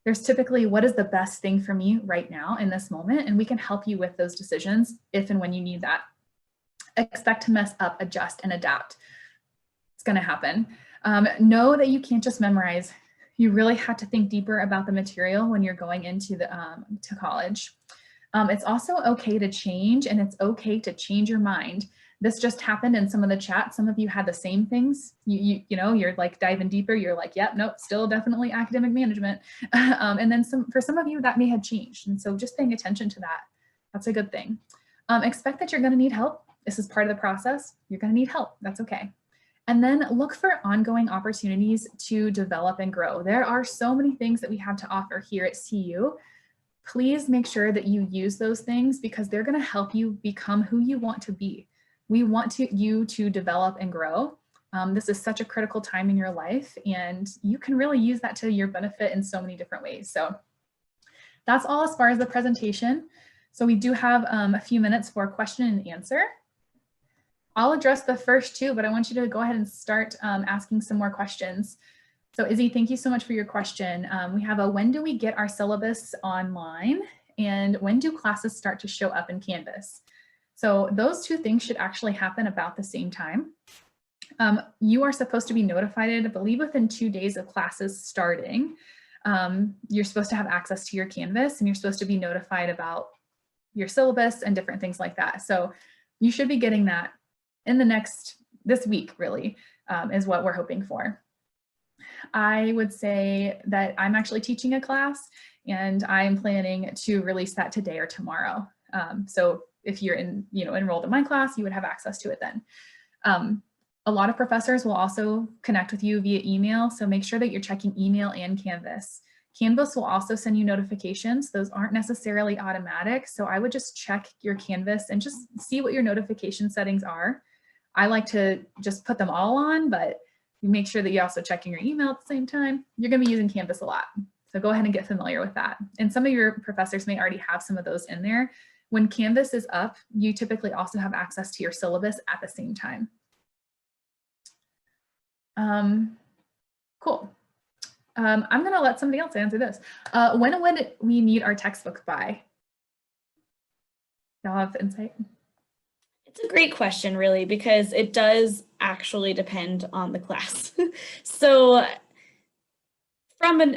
There's typically what is the best thing for me right now in this moment, and we can help you with those decisions if and when you need that. Expect to mess up, adjust, and adapt. It's going to happen. Know that you can't just memorize. You really have to think deeper about the material when you're going into to college. It's also okay to change, and it's okay to change your mind. This just happened in some of the chat. Some of you had the same things. You're like diving deeper. You're like, yep, nope, still definitely academic management. And then for some of you that may have changed. And so just paying attention to that. That's a good thing. Expect that you're going to need help. This is part of the process. You're going to need help. That's okay. And then look for ongoing opportunities to develop and grow. There are so many things that we have to offer here at CU. Please make sure that you use those things because they're going to help you become who you want to be. We want you to develop and grow. This is such a critical time in your life, and you can really use that to your benefit in so many different ways. So that's all as far as the presentation. So we do have a few minutes for question and answer. I'll address the first two, but I want you to go ahead and start asking some more questions. So Izzy, thank you so much for your question. We have a when do we get our syllabus online and when do classes start to show up in Canvas? So those two things should actually happen about the same time. You are supposed to be notified, I believe within 2 days of classes starting. You're supposed to have access to your Canvas and you're supposed to be notified about your syllabus and different things like that. So you should be getting that in this week really, is what we're hoping for. I would say that I'm actually teaching a class and I'm planning to release that today or tomorrow. So if you're enrolled in my class, you would have access to it then. A lot of professors will also connect with you via email. So make sure that you're checking email and Canvas. Canvas will also send you notifications. Those aren't necessarily automatic. So I would just check your Canvas and just see what your notification settings are. I like to just put them all on, but you make sure that you're also checking your email at the same time. You're going to be using Canvas a lot. So go ahead and get familiar with that. And some of your professors may already have some of those in there. When Canvas is up, you typically also have access to your syllabus at the same time. Cool. I'm going to let somebody else answer this. When would we need our textbook by? Y'all have insight? It's a great question, really, because it does actually depend on the class. So from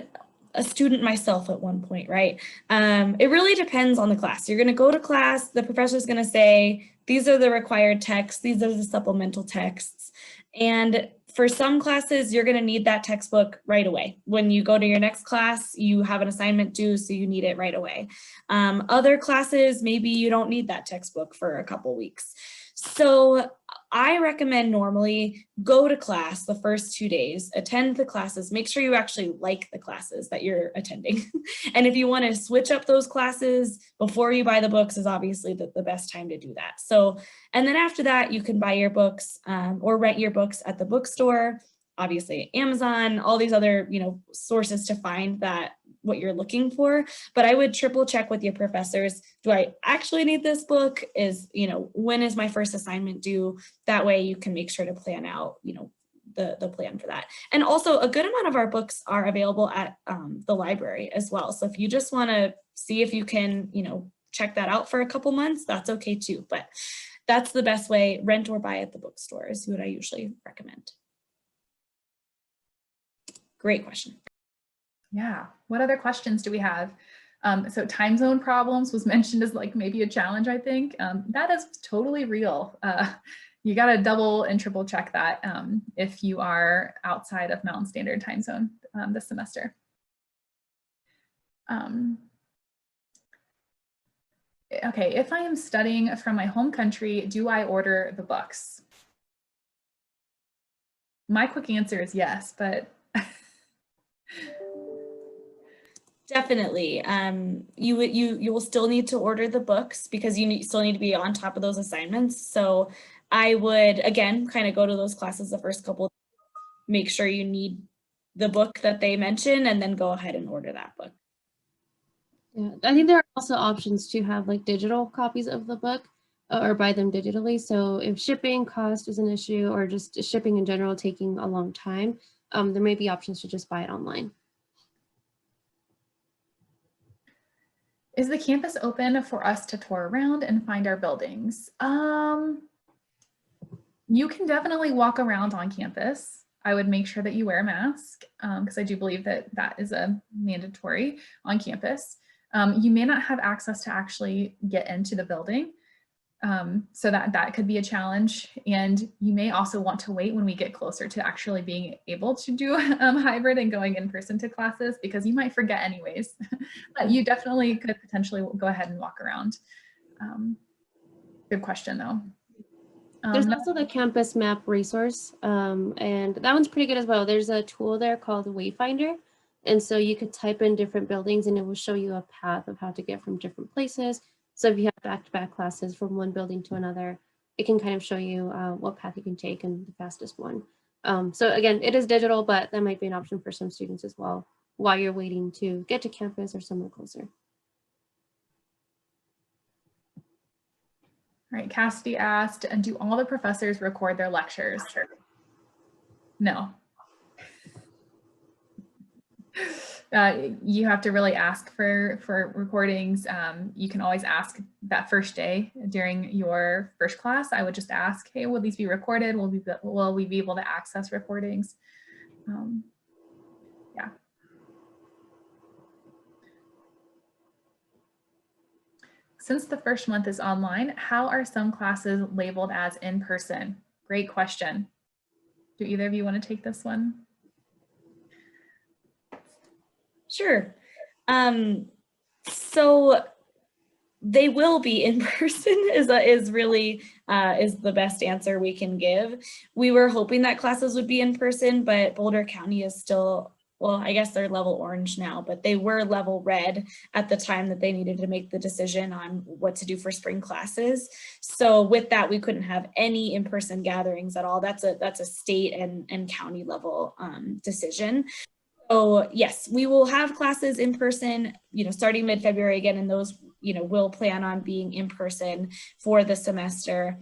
a student myself at one point, right? It really depends on the class. You're going to go to class, the professor's going to say, these are the required texts, these are the supplemental texts. And for some classes, you're going to need that textbook right away. When you go to your next class, you have an assignment due, so you need it right away. Other classes, maybe you don't need that textbook for a couple weeks. So I recommend normally go to class the first 2 days, attend the classes, make sure you actually like the classes that you're attending. And if you want to switch up those classes before you buy the books is obviously the best time to do that. So, and then after that, you can buy your books or rent your books at the bookstore, obviously Amazon, all these other, sources to find what you're looking for. But I would triple check with your professors. Do I actually need this book? When is my first assignment due? That way you can make sure to plan out, the plan for that. And also a good amount of our books are available at the library as well. So if you just want to see if you can, check that out for a couple months, that's okay too. But that's the best way, rent or buy at the bookstore is what I usually recommend. Great question. Yeah. What other questions do we have? So time zone problems was mentioned as like maybe a challenge, I think. That is totally real. You got to double and triple check that if you are outside of Mountain Standard Time Zone this semester. Okay, if I am studying from my home country, do I order the books? My quick answer is yes, but definitely. You will still need to order the books because you still need to be on top of those assignments. So I would, again, kind of go to those classes the first couple, make sure you need the book that they mention, and then go ahead and order that book. Yeah, I think there are also options to have like digital copies of the book or buy them digitally. So if shipping cost is an issue or just shipping in general taking a long time, there may be options to just buy it online. Is the campus open for us to tour around and find our buildings? You can definitely walk around on campus. I would make sure that you wear a mask because I do believe that that is a mandatory on campus. You may not have access to actually get into the building. So that could be a challenge. And you may also want to wait when we get closer to actually being able to do hybrid and going in person to classes because you might forget anyways. But you definitely could potentially go ahead and walk around. Good question though. There's also the campus map resource, and that one's pretty good as well. There's a tool there called Wayfinder, and so you could type in different buildings and it will show you a path of how to get from different places. So if you have back-to-back classes from one building to another, it can kind of show you what path you can take and the fastest one. So again, it is digital, but that might be an option for some students as well while you're waiting to get to campus or somewhere closer. All right, Cassidy asked, and do all the professors record their lectures? No. You have to really ask for recordings. You can always ask that first day during your first class. I would just ask, hey, will these be recorded? Will we be able to access recordings? Yeah. Since the first month is online, how are some classes labeled as in-person? Great question. Do either of you want to take this one? Sure. So they will be in person is the best answer we can give. We were hoping that classes would be in person, but Boulder County is still, well, I guess they're level orange now, but they were level red at the time that they needed to make the decision on what to do for spring classes. So with that, we couldn't have any in-person gatherings at all. That's a state and county level decision. So yes, we will have classes in person, starting mid-February again, and those, will plan on being in person for the semester.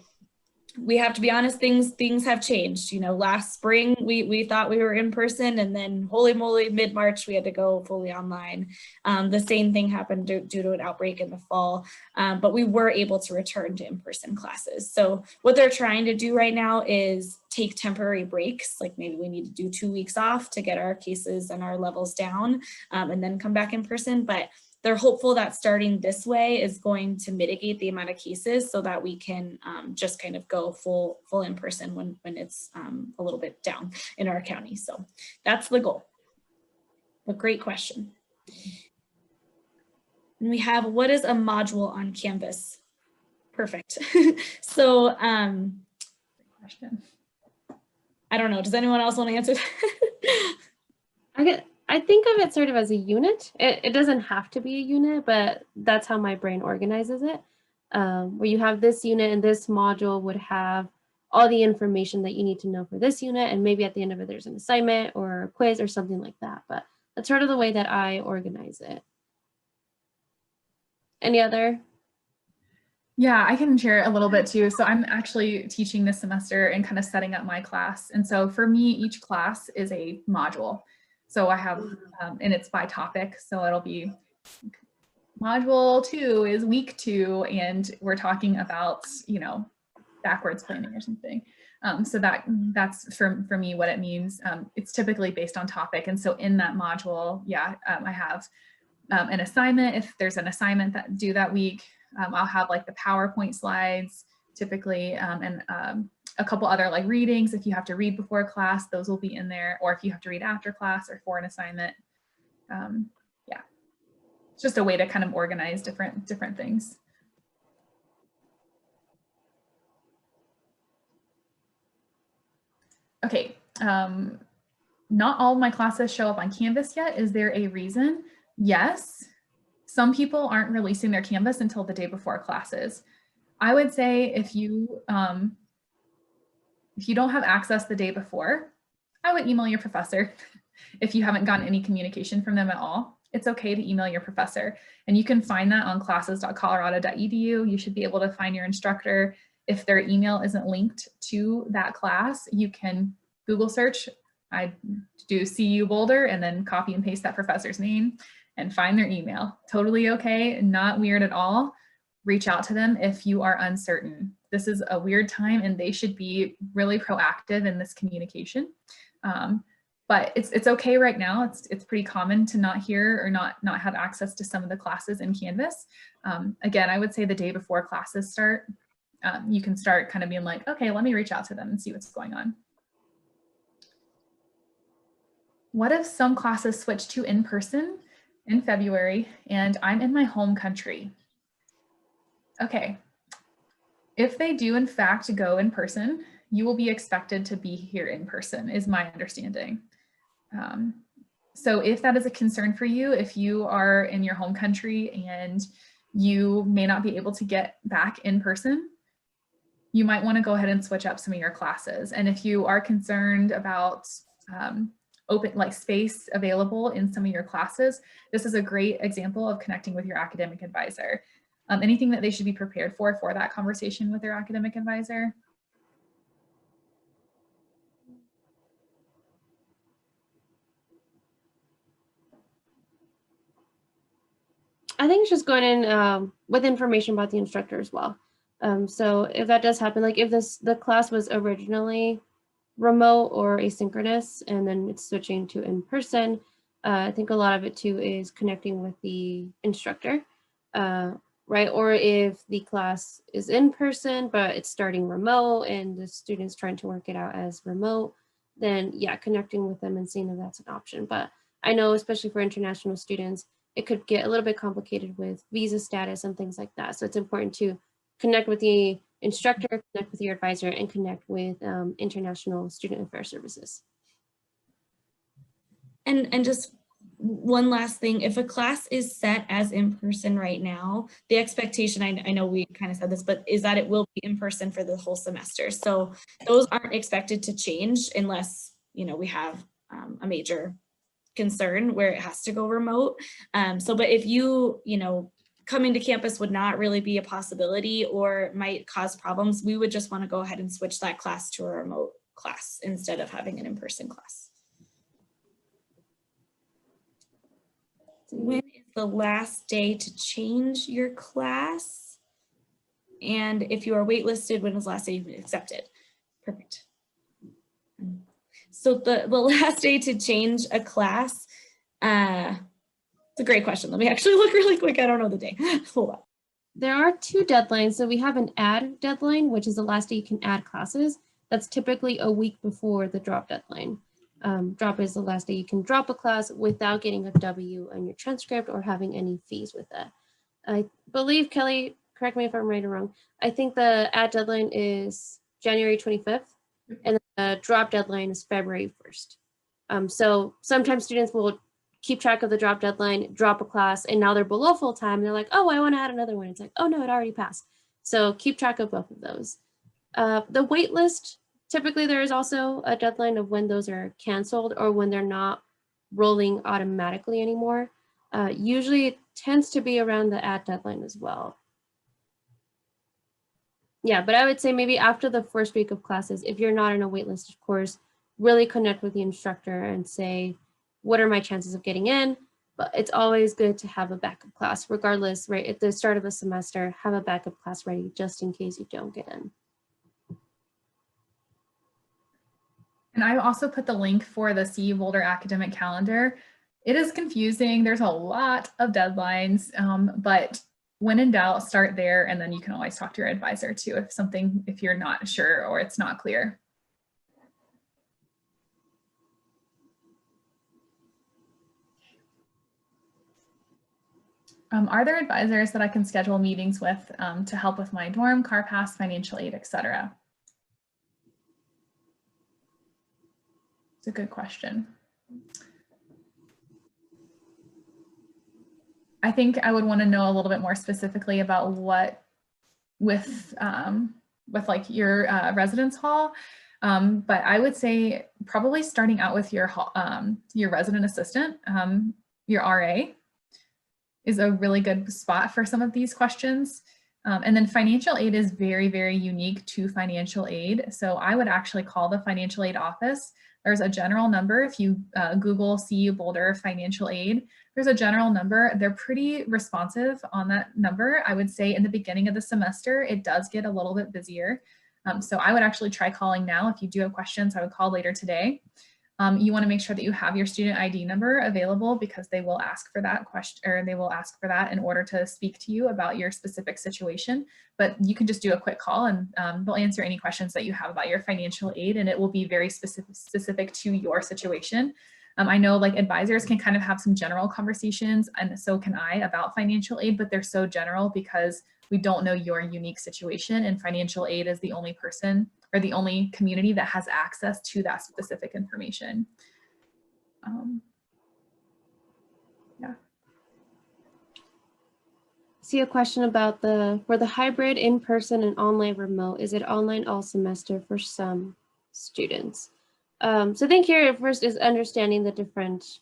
We have to be honest, things have changed. Last spring we thought we were in person, and then holy moly, mid-March we had to go fully online. The same thing happened due to an outbreak in the fall, but we were able to return to in-person classes. So what they're trying to do right now is take temporary breaks, like maybe we need to do 2 weeks off to get our cases and our levels down, and then come back in person. But they're hopeful that starting this way is going to mitigate the amount of cases so that we can just kind of go full in person when it's a little bit down in our county. So that's the goal. But great question. And we have, what is a module on Canvas? Perfect. So Question. I don't know. Does anyone else want to answer that? I think of it sort of as a unit. It doesn't have to be a unit, but that's how my brain organizes it. Where you have this unit and this module would have all the information that you need to know for this unit. And maybe at the end of it, there's an assignment or a quiz or something like that. But that's sort of the way that I organize it. Any other? Yeah, I can share a little bit too. So I'm actually teaching this semester and kind of setting up my class. And so for me, each class is a module. So I have, and it's by topic. So it'll be module 2 is week 2. And we're talking about, backwards planning or something. So that's for me what it means. It's typically based on topic. And so in that module, I have an assignment. If there's an assignment that due that week, I'll have like the PowerPoint slides typically, and a couple other like readings. If you have to read before class, those will be in there, or if you have to read after class or for an assignment. It's just a way to kind of organize different things. Okay, not all of my classes show up on Canvas yet. Is there a reason? Yes. Some people aren't releasing their Canvas until the day before classes. I would say if you don't have access the day before, I would email your professor. If you haven't gotten any communication from them at all, it's okay to email your professor. And you can find that on classes.colorado.edu. You should be able to find your instructor. If their email isn't linked to that class, you can Google search. I do CU Boulder and then copy and paste that professor's name and find their email. Totally okay, not weird at all. Reach out to them if you are uncertain. This is a weird time and they should be really proactive in this communication. But it's okay right now. It's pretty common to not hear or not have access to some of the classes in Canvas. Again, I would say the day before classes start, you can start kind of being like, okay, let me reach out to them and see what's going on. What if some classes switch to in-person in February and I'm in my home country? Okay. If they do in fact go in person, you will be expected to be here in person, is my understanding. So if that is a concern for you, if you are in your home country and you may not be able to get back in person, you might want to go ahead and switch up some of your classes. And if you are concerned about open like space available in some of your classes, this is a great example of connecting with your academic advisor. Anything that they should be prepared for that conversation with their academic advisor? I think it's just going in with information about the instructor as well. So if that does happen, like if the class was originally remote or asynchronous and then it's switching to in person, I think a lot of it too is connecting with the instructor, right? Or if the class is in person, but it's starting remote and the student's trying to work it out as remote, then yeah, connecting with them and seeing if that's an option. But I know, especially for international students, it could get a little bit complicated with visa status and things like that. So it's important to connect with the instructor, connect with your advisor, and connect with International Student Affairs Services. And just one last thing, if a class is set as in person right now, the expectation, I know we kind of said this, but is that it will be in person for the whole semester. So those aren't expected to change unless, you know, we have a major concern where it has to go remote. But if you know, coming to campus would not really be a possibility or might cause problems, we would just want to go ahead and switch that class to a remote class instead of having an in-person class. When is the last day to change your class? And if you are waitlisted, when was the last day you accepted? Perfect. So the last day to change a class, it's a great question. Let me actually look really quick. I don't know the day. Hold on. There are two deadlines. So we have an add deadline, which is the last day you can add classes. That's typically a week before the drop deadline. Drop is the last day you can drop a class without getting a W on your transcript or having any fees with that. I believe, Kelly, correct me if I'm right or wrong, I think the add deadline is January 25th and the drop deadline is February 1st. So sometimes students will keep track of the drop deadline, drop a class, and now they're below full time. They're like, oh, I want to add another one. It's like, oh no, it already passed. So keep track of both of those. The wait list, typically there is also a deadline of when those are canceled or when they're not rolling automatically anymore. Usually it tends to be around the add deadline as well. Yeah, but I would say maybe after the first week of classes, if you're not in a wait list, of course, really connect with the instructor and say, what are my chances of getting in? But it's always good to have a backup class, regardless, right? At the start of the semester, have a backup class ready just in case you don't get in. And I also put the link for the CU Boulder academic calendar. It is confusing. There's a lot of deadlines, but when in doubt, start there. And then you can always talk to your advisor too if you're not sure or it's not clear. Are there advisors that I can schedule meetings with to help with my dorm, car pass, financial aid, etc.? It's a good question. I think I would want to know a little bit more specifically about what with like your residence hall. But I would say probably starting out with your resident assistant, your RA, is a really good spot for some of these questions. And then financial aid is very, very unique to financial aid. So I would actually call the financial aid office. There's a general number. If you Google CU Boulder financial aid, there's a general number. They're pretty responsive on that number. I would say in the beginning of the semester, it does get a little bit busier. So I would actually try calling now. If you do have questions, I would call later today. You want to make sure that you have your student ID number available because they will ask for that question, or they will ask for that in order to speak to you about your specific situation. But you can just do a quick call and they'll answer any questions that you have about your financial aid, and it will be very specific to your situation. I know like advisors can kind of have some general conversations, and so can I, about financial aid, but they're so general because we don't know your unique situation, and financial aid is the only person or the only community that has access to that specific information. Yeah. See a question about for the hybrid in-person and online remote, is it online all semester for some students? So I think here first is understanding the different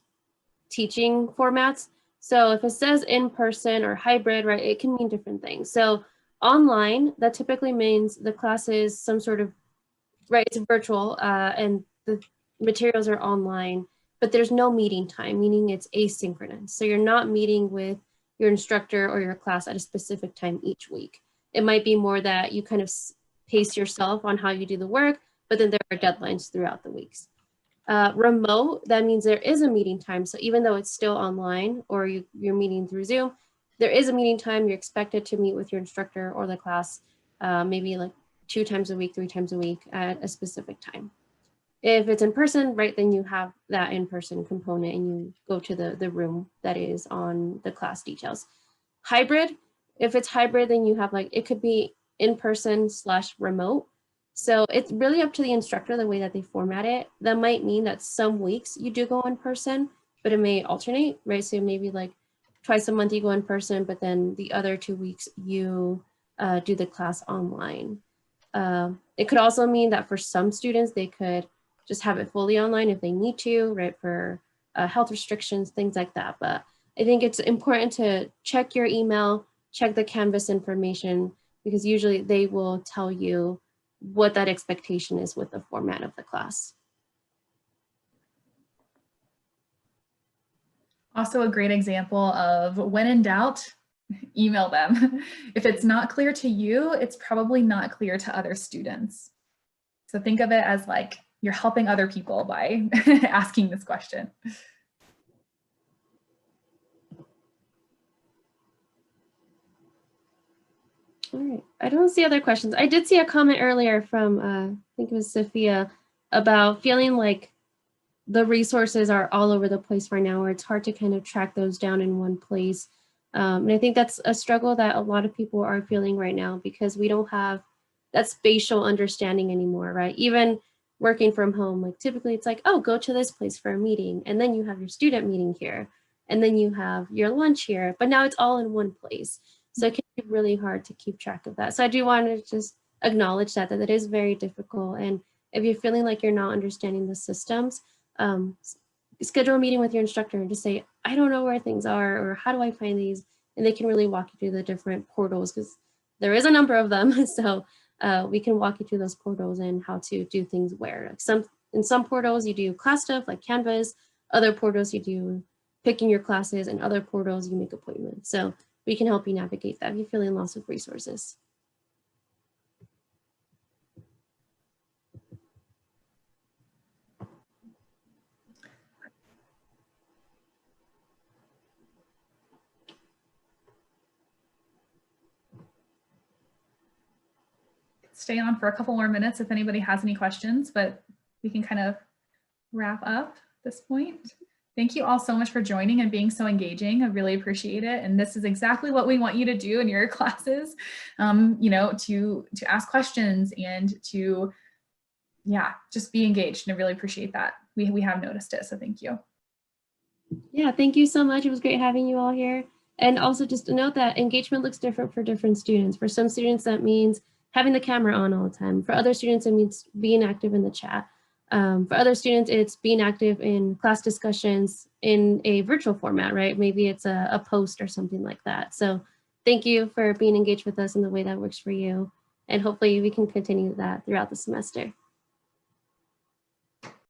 teaching formats. So if it says in-person or hybrid, right, it can mean different things. So online, that typically means the class is some sort of, right, it's virtual and the materials are online, but there's no meeting time, meaning it's asynchronous. So you're not meeting with your instructor or your class at a specific time each week. It might be more that you kind of pace yourself on how you do the work, but then there are deadlines throughout the weeks. Remote, that means there is a meeting time. So even though it's still online or you're meeting through Zoom, there is a meeting time. You're expected to meet with your instructor or the class, maybe like 2 times a week, 3 times a week at a specific time. If it's in person, right, then you have that in-person component and you go to the room that is on the class details. Hybrid, if it's hybrid, then you have like, it could be in-person / remote. So it's really up to the instructor, the way that they format it. That might mean that some weeks you do go in person, but it may alternate, right? So maybe like twice a month you go in person, but then the other 2 weeks you do the class online. It could also mean that for some students, they could just have it fully online if they need to, right, for health restrictions, things like that. But I think it's important to check your email, check the Canvas information, because usually they will tell you what that expectation is with the format of the class. Also a great example of when in doubt, email them. If it's not clear to you, it's probably not clear to other students. So think of it as like you're helping other people by asking this question. All right, I don't see other questions. I did see a comment earlier from, I think it was Sophia, about feeling like the resources are all over the place right now, where it's hard to kind of track those down in one place. And I think that's a struggle that a lot of people are feeling right now, because we don't have that spatial understanding anymore, right? Even working from home, like typically it's like, oh, go to this place for a meeting, and then you have your student meeting here, and then you have your lunch here, but now it's all in one place. So it can be really hard to keep track of that. So I do want to just acknowledge that it is very difficult. And if you're feeling like you're not understanding the systems, schedule a meeting with your instructor and just say, I don't know where things are, or how do I find these? And they can really walk you through the different portals, because there is a number of them. So we can walk you through those portals and how to do things where. Like in some portals you do class stuff like Canvas, other portals you do picking your classes, and other portals you make appointments. So we can help you navigate that if you're feeling lost with resources. Stay on for a couple more minutes if anybody has any questions, but we can kind of wrap up this point. Thank you all so much for joining and being so engaging. I really appreciate it. And this is exactly what we want you to do in your classes, you know, to ask questions and to, yeah, just be engaged. And I really appreciate that. We have noticed it, so thank you. Yeah, thank you so much. It was great having you all here. And also just to note that engagement looks different for different students. For some students, that means having the camera on all the time. For other students, it means being active in the chat. For other students, it's being active in class discussions in a virtual format, right? Maybe it's a post or something like that. So thank you for being engaged with us in the way that works for you. And hopefully we can continue that throughout the semester.